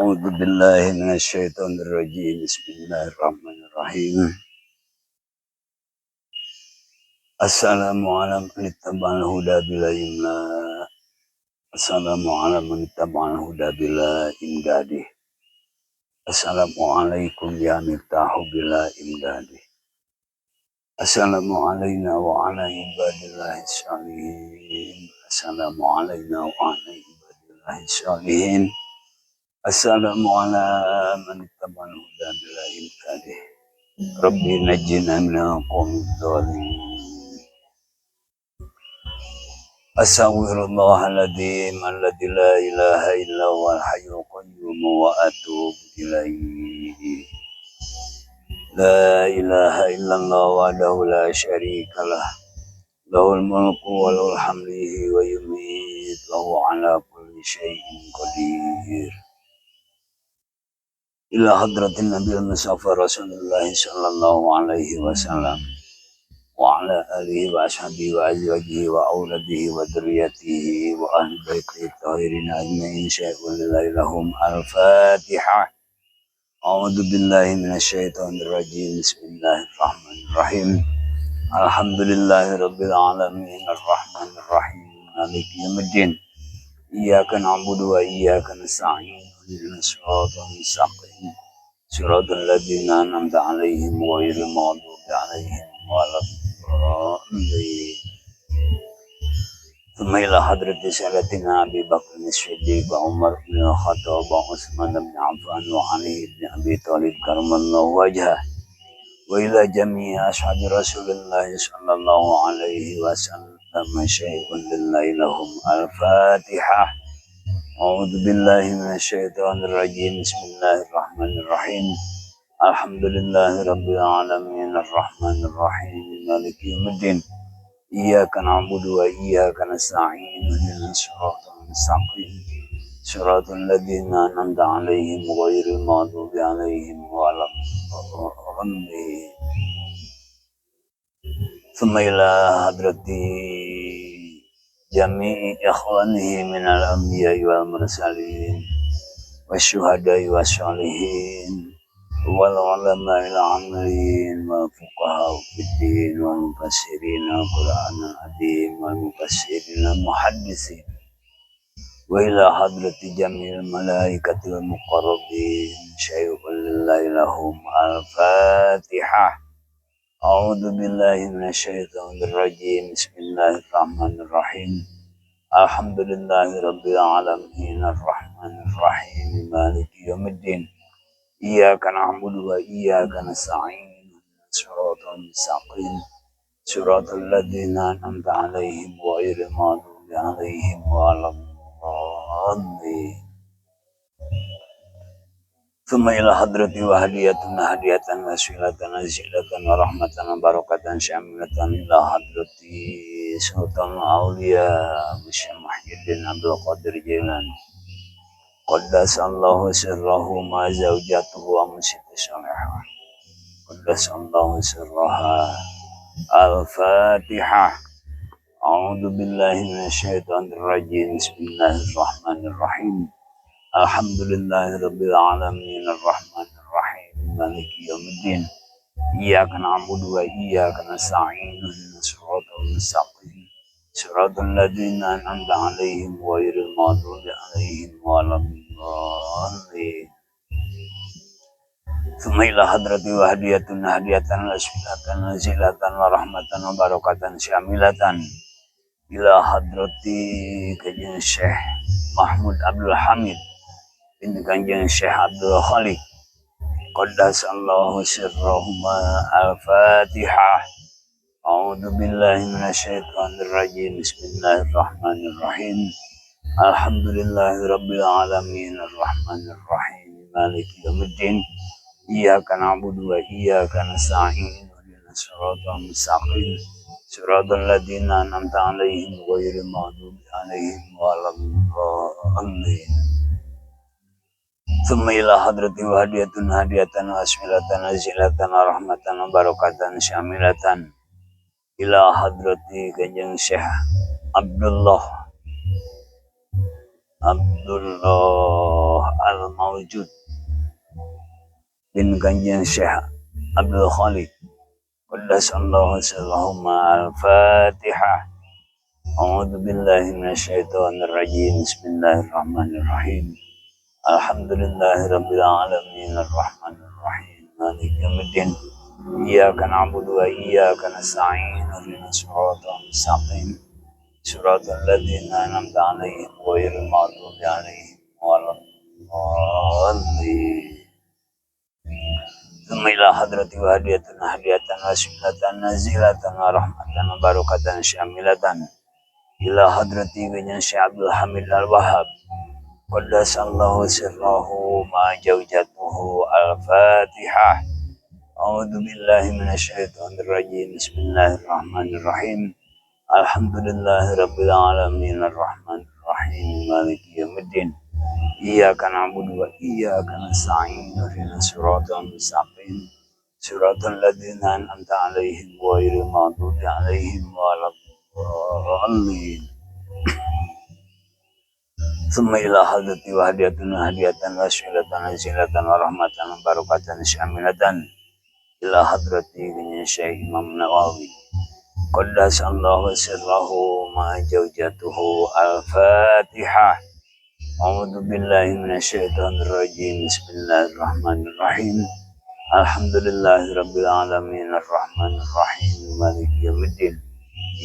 أعوذ بالله من الشيطان الرجيم بسم الله الرحمن الرحيم السلام على من اتبع الهدى بلا إملاء السلام على من اتبع الهدى بلا إمداده السلام عليكم يا مفتاح بلا إمداده السلام علينا وعلى عباد الله الصالحين السلام علينا وعلى عباد الله الصالحين السلام على من اتبع الهدى بلا إمداده ربي نجنا من القوم الظالمين أستغفر الله العظيم الذي لا إله إلا هو الحي القيوم وأتوب إليه لا إله إلا الله وحده لا شريك له له الملك وله الحمد ويميت له على كل شيء قدير إلى حضرة النبي المصطفى رسول الله صلى الله عليه وسلم وعلى آله وأصحابه وأزواجه وأولاده وذريته وأهل بيته الطاهرين أجمعين شيء لله لهم الفاتحة أعوذ بالله من الشيطان الرجيم بسم الله الرحمن الرحيم الحمد لله رب العالمين الرحمن الرحيم مالك يوم الدين إياك نعبد وإياك نستعين اهدنا الصراط المستقيم صراط الذين أنعمت عليهم غير المغضوب عليهم ولا الضالين ثم إلى حضرة سادتنا أبي بكر الصديق وعمر بن الخطاب وعثمان بن عفان وعلي بن أبي طالب كرم الله وجهه وإلى جميع أصحاب رسول الله صلى الله عليه وسلم شيء لله لهم الفاتحة أعوذ بالله من الشيطان الرجيم بسم الله الرحمن الرحيم الحمد لله رب العالمين الرحمن الرحيم مالك يوم الدين إياك نعبد وإياك نستعين اهدنا الصراط المستقيم صراط الذين أنعمت عليهم غير المغضوب عليهم ولا الضالين ثم إلى حضرة جميع إخوانه من الأنبياء والمرسلين والشهداء والصالحين والعلماء العاملين والفقهاء في الدين والمفسرين القرآن العظيم والمفسرين المحدثين وإلى حضرة جميع الملائكة والمقربين شيء لله لهم الفاتحة أعوذ بالله من الشيطان الرجيم بسم الله الرحمن الرحيم الحمد لله رب العالمين الرحمن الرحيم مالك يوم الدين إياك نعبد وإياك نستعين صراط المستقيم صراط الذين أنعمت عليهم غير المغضوب عليهم ولا الضالين ثم إلى حضرة وهدية وسيلة نزيلة ورحمة وبركة شاملة إلى حضرة سلطان الأولياء الشيخ محي الدين عبد القادر جيلاني قدس الله سره مع زوجته ومسيت صالحة قدس الله سرها الفاتحة أعوذ بالله من الشيطان الرجيم بسم الله الرحمن الرحيم الحمد لله رب العالمين الرحمن الرحيم مالك يوم الدين إياك نعبد وإياك نستعين اهدنا الصراط المستقيم صراط الذين أنعمت عليهم غير المغضوب عليهم ولا الضالين ثم إلى حضرة وهدية وسيلة نزيلة ورحمة وبركة شاملة إلى حضرة كجن الشيخ محمود عبد الحميد بن كجن الشيخ عبد الخالق قدس الله سرهما الفاتحة أعوذ بالله من الشيطان الرجيم بسم الله الرحمن الرحيم الحمد لله رب العالمين الرحمن الرحيم مالك يوم الدين إياك نعبد وإياك نستعين اهدنا الصراط المستقيم صراط الذين أنعمت عليهم غير المغضوب عليهم ولا الضالين ثم إلى حضرة وهدية وسيلة نزيلة ورحمة وبركة شاملة إلى حضرة كجن الشيخ عبد الله Abdullah Al-Mawjud bin Kanjeng Syekh Abdul Khalid Qaddasallahu sirrahuma. Al-Fatihah. A'udzu billahi minasyaitonir rajim. Bismillahirrahmanirrahim. Alhamdulillahi rabbil alamin arrahmanir rahim maliki yaumiddin. Iyyaka na'budu wa iyyaka nasta'in. Ihdinas siratal mustaqim. Siratal ladzina an'amta 'alaihim ghairil maghdubi 'alaihim waladdallin. ثم إلى حضرة وهدية هدية وسيلة نزيلة ورحمة وبركة شاملة إلى حضرة بن شيخ عبد الحميد الوهاب قدس الله سره ما زوجته. الفاتحة. أعوذ بالله من الشيطان الرجيم. بسم الله الرحمن الرحيم. الحمد لله رب العالمين الرحمن الرحيم مالك يوم الدين. إياك نعبد وإياك نستعين. اهدنا الصراط المستقيم صراط الذين أنعمت عليهم غير المغضوب عليهم ولا الضالين. ثم إلى حضرة وهدية هدية وسيلة نزيلة ورحمة وبركة شاملة إلى حضرة الشيخ إمام النووي قدس الله سره مع زوجته. الفاتحة. أعوذ بالله من الشيطان الرجيم. بسم الله الرحمن الرحيم. الحمد لله رب العالمين الرحمن الرحيم مالك يوم الدين.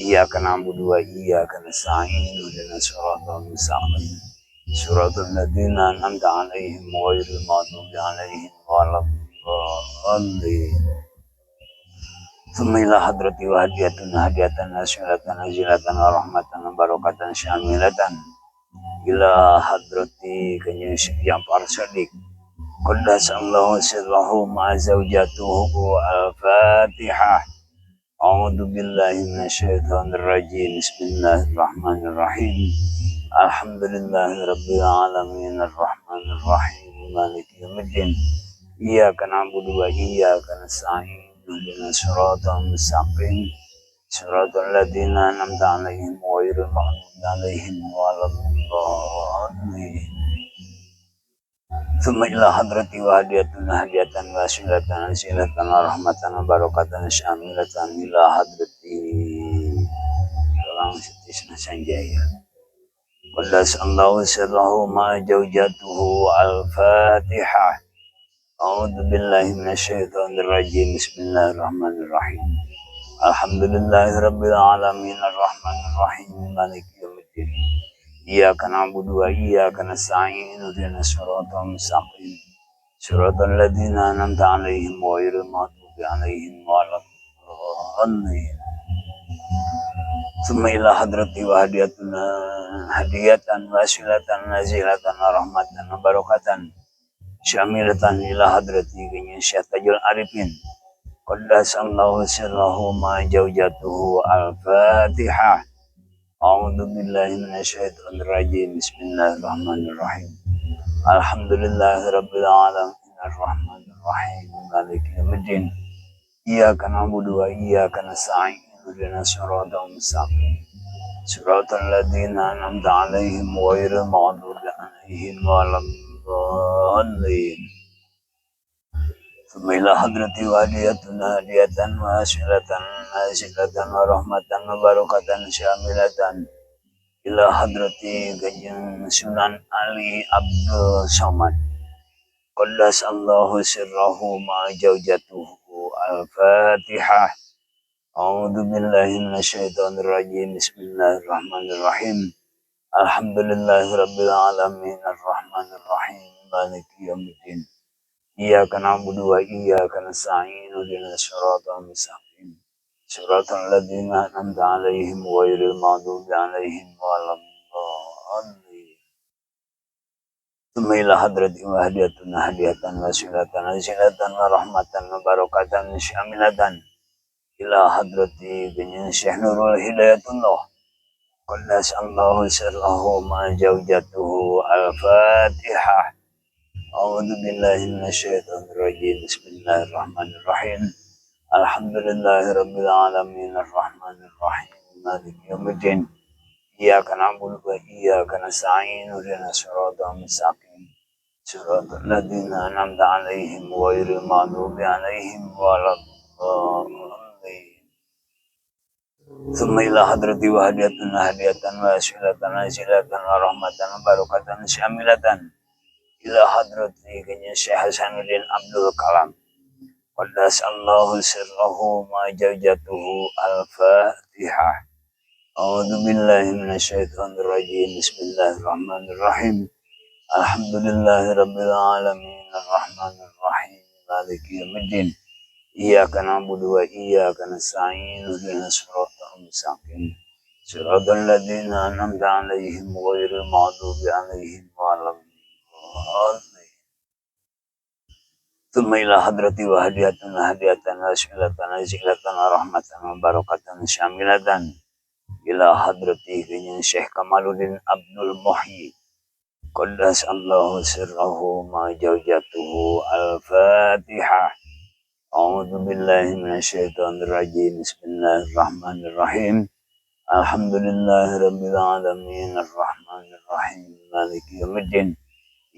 إياك نعبد وإياك نستعين. اهدنا الصراط المستقيم صراط الذين أنعمت عليهم غير المغضوب عليهم ولا الضالين. ثم إلى حضرة وهدية هدية وسيلة نزيلة ورحمة وبركة شاملة إلى حضرة Kanjeng Syekh Ja'far Shadiq Qaddasallahu sirrahu ma zawjatuhu. Al-Fatihah. A'udzu billahi minasyaitonir rajim. Bismillahirrahmanirrahim. Alhamdulillahi rabbil alamin arrahmanir rahim maliki yaumiddin. Iyyaka na'budu wa iyyaka nasta'in. Ihdinas siratal mustaqim siratal ladzina an'amta 'alaihim ghairil maghdubi 'alaihim waladdallin. ثم إلى حضرة وهدية هدية وسيلة نزيلة ورحمة وبركة شاملة إلى حضرة Salam Sutisna Sanjaya Qaddas Allah sirrahu ma zawjatuhu. Al-Fatihah. A'udzu billahi minasyaitonir rajim. Bismillahirrahmanirrahim. Alhamdulillahi rabbil alamin arrahmanir rahim maliki yaumiddin. Iyyaka na'budu wa iyyaka nasta'in. Ihdinas siratal mustaqim siratal ladzina an'amta 'alaihim ghairil maghdubi 'alaihim waladdallin. ثم إلى حضرة وهدية هدية وسيلة نزيلة ورحمة وبركة شاملة إلى حضرة Syekh Tajul Arifin Qaddasallahu sirrahu ma zawjatuhu. Al-Fatihah. A'udzu billahi minasyaitonir rajim. Bismillahirrahmanirrahim. Alhamdulillahi rabbil alamin arrahmanir rahim maliki yaumiddin. Iyyaka na'budu wa iyyaka nasta'in. Ihdinas siratal mustaqim siratal ladzina an'amta 'alaihim ghairil maghdubi 'alaihim waladdallin. ثم إلى حضرة وهدية هدية وسيلة نازلة ورحمة وبركة شاملة إلى حضرة Kanjeng Sunan Ali Abdul Somad Qaddas Allah sirrahu ma zawjatuhu. Al-Fatihah. A'udzu billahi minasyaitonir rajim. Bismillahirrahmanirrahim. Alhamdulillahi rabbil alamin arrahmanir rahim maliki yaumiddin. Iyyaka na'budu wa iyyaka nasta'in. Ihdinas siratal mustaqim siratal ladzina an'amta 'alaihim ghairil maghdubi 'alaihim waladdallin. ثم إلى حضرة وهدية هدية وسيلة نزيلة ورحمة وبركة شاملة إلى حضرة Syekh Nurul Hidayatullah Qaddas Allah sirrahu ma zawjatuhu. Al-Fatihah. A'udzu billahi minasyaitonir rajim. Bismillahirrahmanirrahim. Alhamdulillahi rabbil alamin arrahmanir rahim maliki yaumiddin. إياك نعبد وإياك نستعين اهدنا الصراط المستقيم صراط الذين أنعمت عليهم غير المغضوب عليهم ولا الضالين. ثم إلى حضرة وهديتنا هدية وأسئلة نازلة ورحمة وبركة شاملة إلى حضرة الشيخ حسن الدين عبد الكلام قدس الله سره ما جوجته. الفاتحة. أعوذ بالله من الشيطان الرجيم. بسم الله الرحمن الرحيم. الحمد لله رب العالمين الرحمن الرحيم مالك يوم الدين. إياك نعبد وإياك نستعين اهدنا الصراط المستقيم صراط الذين أنعمت عليهم غير المغضوب عليهم ولا الضالين. ثم إلى حضرة وهديتنا هدية وسيلة نزيلة ورحمة وبركة شاملة إلى حضرة الشيخ كمال الدين عبد المحيي قدس الله سره ما جوجته. الفاتحة. أعوذ بالله من الشيطان الرجيم. بسم الله الرحمن الرحيم. الحمد لله رب العالمين الرحمن الرحيم مالك يوم الدين.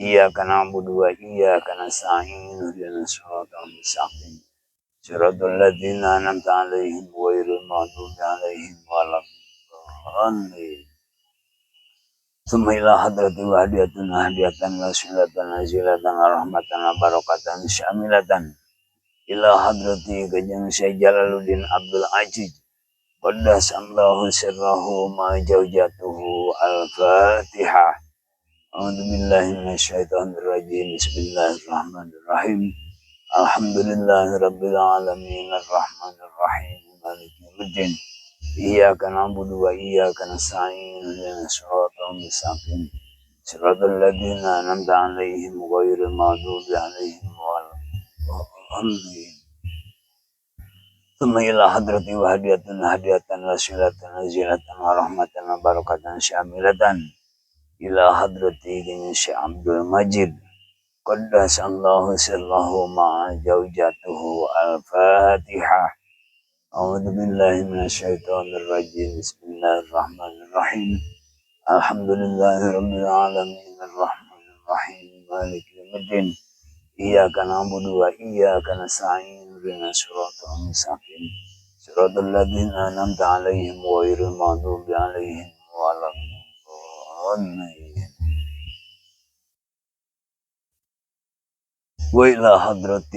إياك نعبد وإياك نستعين اهدنا الصراط المستقيم صراط الذين أنعمت عليهم غير المغضوب عليهم ولا الضالين. ثم إلى حضرة وهديتنا هدية وسيلة نازلة ورحمة وبركة شاملة إلى حضرة Syekh Jalaluddin Abdul Aziz قدس الله سره ما جوجته. الفاتحة. أعوذ بالله من الشيطان الرجيم. بسم الله الرحمن الرحيم. الحمد لله رب العالمين الرحمن الرحيم مالك يوم الدين. إياك نعبد وإياك نستعين اهدنا الصراط المستقيم صراط الذين أنعمت عليهم غير المغضوب عليهم ولا الضالين. ثم إلى حضرة وهديتنا هدية وسيلة نزيلة ورحمة وبركة شاملة إلى حضرة الشيخ عبد المجيد قدس الله سره مع زوجته. الفاتحة. أعوذ بالله من الشيطان الرجيم. بسم الله الرحمن الرحيم. الحمد لله رب العالمين الرحمن الرحيم مالك يوم الدين. إياك نعبد وإياك نستعين اهدنا الصراط المستقيم صراط الذين أنعمت عليهم غير المغضوب عليهم ولا الضالين. وإلى حضرة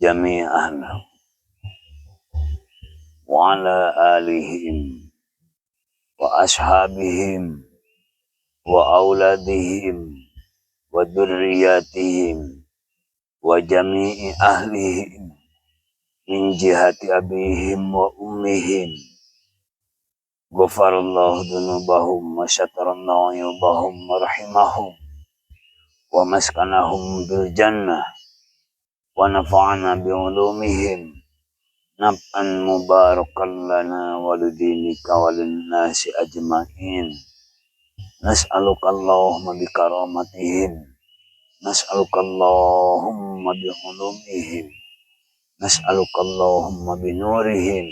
جميع أهله وعلى آلهم وأصحابهم وأولادهم وذرياتهم وجميع أهلهم من جهة أبيهم وأمهم. غفر الله ذنوبهم وستر الله عيوبهم ورحمهم ومسكنهم بالجنة ونفعنا بعلومهم نفعا مباركا لنا ولدينك وللناس أجمعين. نسألك اللهم بكرامتهم نسألك اللهم بعلومهم نسألك اللهم بنورهم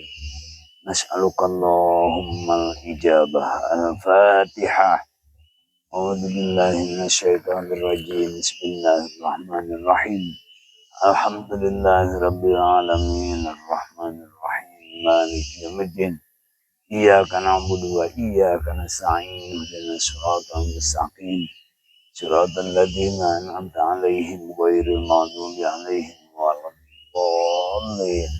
نسألك اللهم الإجابة. الفاتحة. أعوذ بالله من الشيطان الرجيم. بسم الله الرحمن الرحيم. الحمد لله رب العالمين الرحمن الرحيم مالك يوم الدين. إياك نعبد وإياك نستعين اهدنا الصراط المستقيم صراط الذين أنعمت عليهم غير المغضوب عليهم ولا الضالين.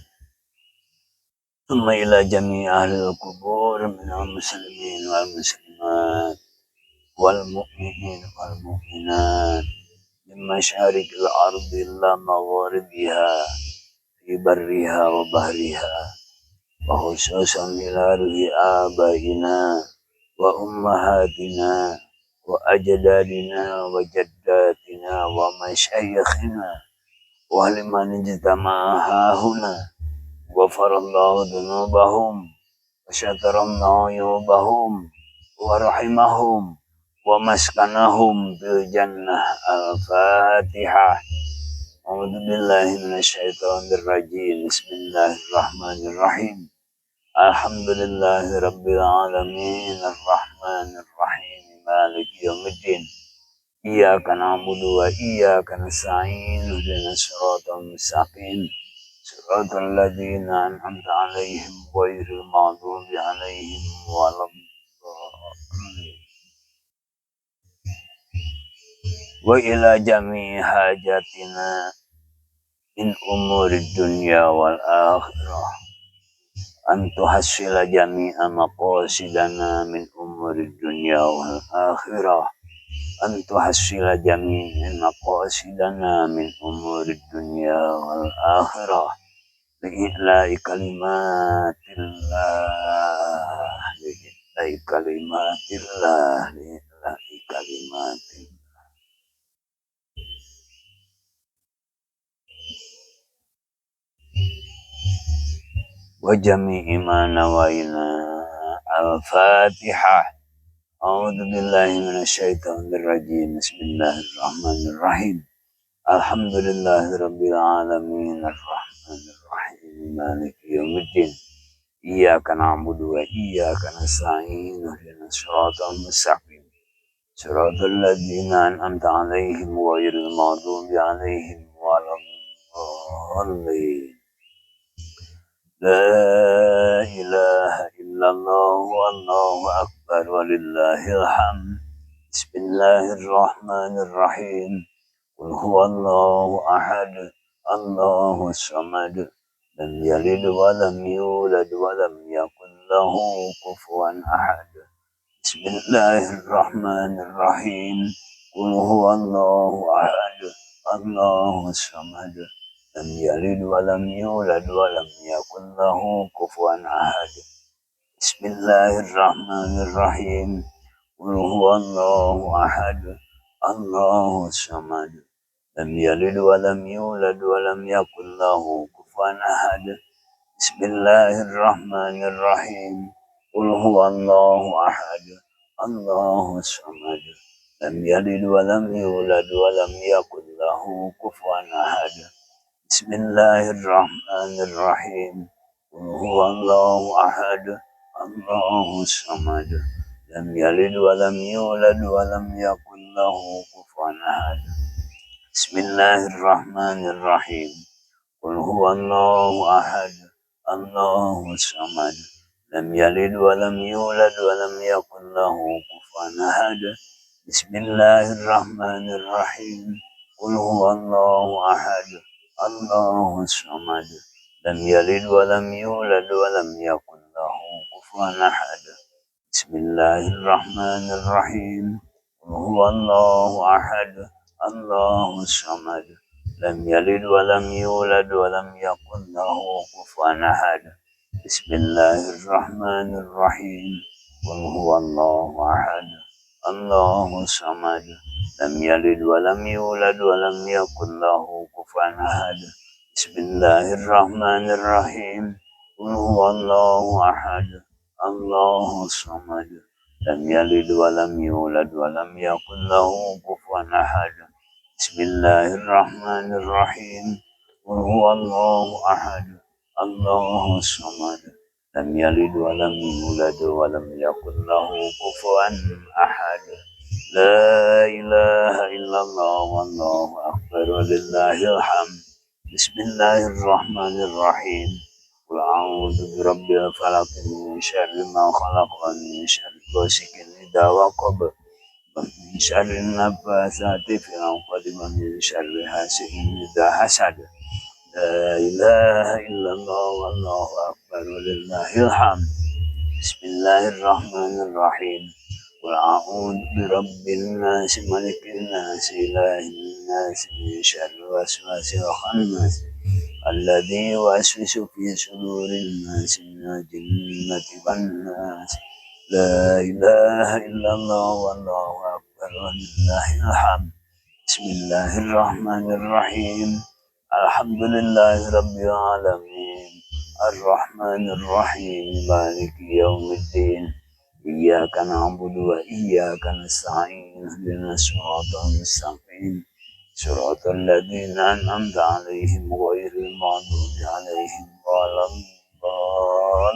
ثم إلى جميع أهل القبور من المسلمين والمسلمات والمؤمنين والمؤمنات من مشارق الأرض إلى مغاربها في برها وبحرها وخصوصا إلى روح آبائنا وأمهاتنا وأجدادنا وجداتنا ومشايخنا ولمن اجتمع هنا. غفر الله ذنوبهم وستر الله عيوبهم ورحمهم ومسكنهم بالجنة. الفاتحة. أعوذ بالله من الشيطان الرجيم. بسم الله الرحمن الرحيم. Alhamdulillahi Rabbil Alamin Ar-Rahmanir Rahim Maliki Yawmiddin Iyyaka na'budu wa iyyaka nasta'in ihdinas siratal mustaqim siratal ladzina an'amta 'alaihim ghairil maghdubi 'alaihim waladdallin. Wa ila jami'i hajatina min umurid dunya wal akhirah an tuhassila jami'a maqasidana min umurid dunya wal akhirah an tuhassila jami'a maqasidana min umurid dunya wal akhirah li'ila'i kalimatillah li'ila'i kalimatillah li'ila'i kalimatillah wa jami'i ma nawaina. Al-Fatihah. A'udzu billahi minasyaitonir rajim. Bismillahirrahmanirrahim. Alhamdulillahi rabbil alamin arrahmanir rahim maliki yaumiddin. Iyyaka na'budu wa iyyaka nasta'in ihdinas siratal mustaqim. Siratal ladzina an'amta 'alaihim ghairil maghdubi 'alaihim waladdallin. La ilaha illallah wallahu akbar walillahil hamd. Bismillahirrahmanirrahim. Qul huwallahu ahad. Allahus samad. Lam yalid wa lam yulad wa lam yakul lahu kufuwan ahad. Bismillahirrahmanirrahim. Qul huwallahu ahad. Allahus samad. Lam yalid wa lam yulad wa lam yakul lahu kufuwan ahad. Bismillahirrahmanirrahim. Qul huwallahu ahad. Allahus samad. Lam yalid wa lam yulad wa lam yakul lahu kufuwan ahad. Bismillahirrahmanirrahim. Qul huwallahu ahad. Allahus samad. Lam yalid wa lam yulad wa lam yakul lahu kufuwan ahad. Bismillahirrahmanirrahim. Qul huwallahu ahad. Allahus samad. Lam yalid wa lam yulad wa lam yakul lahu kufuwan ahad. Bismillahirrahmanirrahim. Qul huwallahu ahad. Allahus samad. Lam yalid wa lam yulad wa lam yakul lahu kufuwan ahad. Bismillahirrahmanirrahim. Qul huwallahu ahad. Allahus samad. Lam yalid wa lam yulad wa lam yakul lahu kufuwan ahad. Bismillahirrahmanirrahim. Qul huwallahu ahad. Allahus samad. Lam yalid wa lam yulad wa lam yakul lahu kufuwan ahad. Bismillahirrahmanirrahim. Qul huwallahu ahad. Allahus samad. Lam yalid wa lam yulad wa lam yakul lahu kufuwan ahad. Bismillahirrahmanirrahim. Qul huwallahu ahad. Allahus samad. Lam yalid wa lam yulad wa lam yakul lahu kufuwan ahad. Bismillahirrahmanirrahim. Qul huwallahu ahad. Allahus samad. Lam yalid wa lam yulad wa lam yakul lahu kufuwan ahad. La ilaha illallah wallahu akbar walillahil hamd. Bismillahirrahmanirrahim. Qul a'udzu birabbil falaq min syarri ma khalaq wa min syarri ghasiqin idza waqab wa min syarri naffasati fil 'uqad wa min syarri hasidin idza hasad. La ilaha illallah wallahu akbar walillahil hamd. Bismillahirrahmanirrahim. Qul a'udzu birabbin nas malikin nas ilahin nas min syarri waswasil khannas alladzi yuwaswisu fi sudurin nas minal jinnati wan nas. La ilaha illallah wallahu akbar walillahil hamd. Bismillahirrahmanirrahim. Alhamdulillahi rabbil alamin. Ar-Rahmanir Rahim. Maliki yaumiddin. Iyyaka na'budu wa iyyaka nasta'in. Ihdinas siratal mustaqim. Siratal ladzina an'amta 'alaihim ghairil maghdubi 'alaihim waladdallin.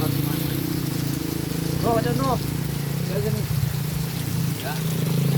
Oh, I don't know. Doesn't. Yeah.